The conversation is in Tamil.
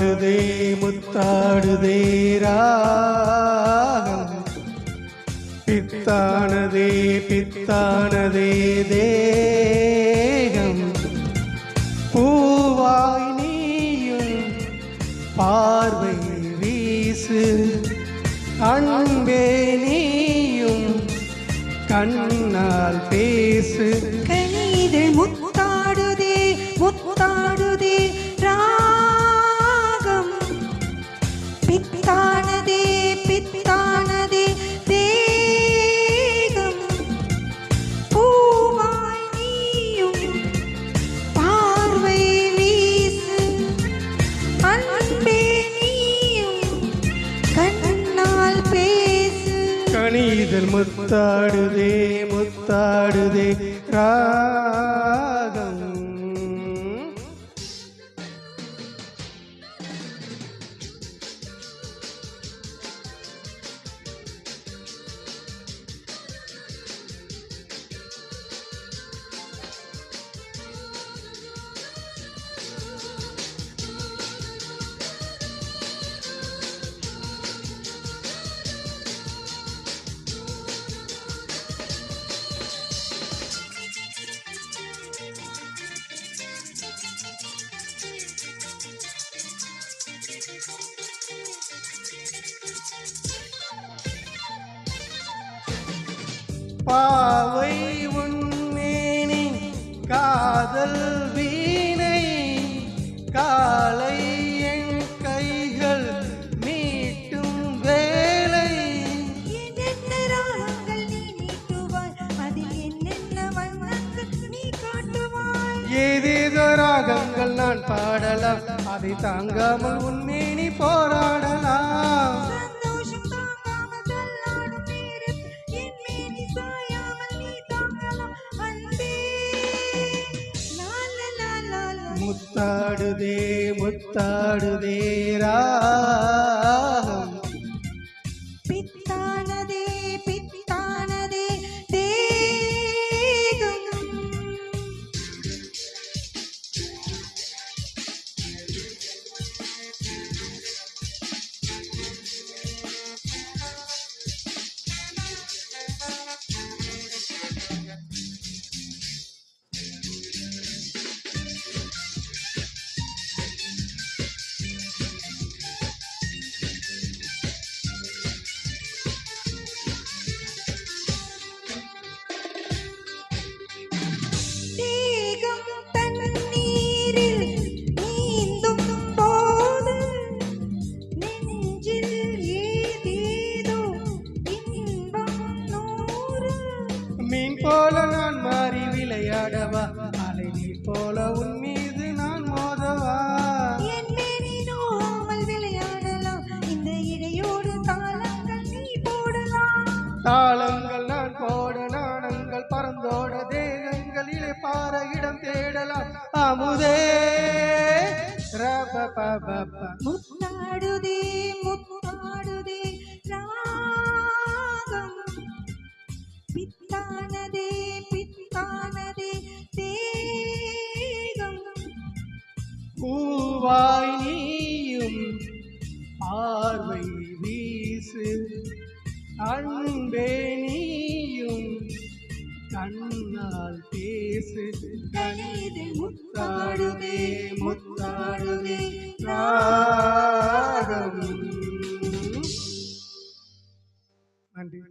முத்தாடுதே முத்தாடுதே ராகம் பித்தானதே பித்தானதே தேகம் பூவாய் நீயும் பார்வை வீசு அன்பே நீயும் கண்ணால் பேசு கனிதழ் முத்தாடுதே முத்தாடுதே ராகம் பித்தானதே பித்தானதே தேகம் பூவாய் நீயும் பார்வை வீசு அன்பே நீயும் கண்ணால் பேசு கனிதழ் முத்தாடுதே முத்தாடுதே ராகம் பாவை உன்னேனி காதல் வீணை காலை என் கைகள் மீட்டும் வேலை என்னென்ன ராகங்கள் நீ நீட்டுவாய் அதில் என்னென்ன வண்ணங்கள் நீ காட்டுவாய் ஏதேதோ ராகங்கள் நான் பாடலாம் அதை தாங்காமல் உன்னேனி போராடலாம் சந்தோஷம் தாங்காமல் தள்ளாடும் நேரம் என் மேனி சாயாமல் நீ தாங்கலாம் அன்பே லா லா லா லா லா. முத்தாடுதே முத்தாடுதே ராகம் பித்தானதே பித்தானதே தேகம் தேகம் தண்ணீரில் நீந்தும் போது நெஞ்சில் ஏதேதோ இன்பம் நூறு மீன் போல நான் மாறி விளையாடவா அலை நீர் போல உன் மீது நான் மோதவா என் மேனி நோமல் விளையாடலாம் இந்த இடையோடு தாளங்கள் நீ போடலாம் தாளங்கள் நான் போட நாணங்கள் பறந்தோட தேகங்களிலே பார இடம் தேடலாம் அமுதே ரபபபப. முத்தாடுதே முத்தாடுதே ராகம் பித்தானதே பித்தானதே தேகம் பூவாய் நீயும் பார்வை வீசு அன்பே நீயும் கண்ணால் பேசு கனிதழ் முத்தாடுதே முத்தாடுதே ராகம். நன்றி.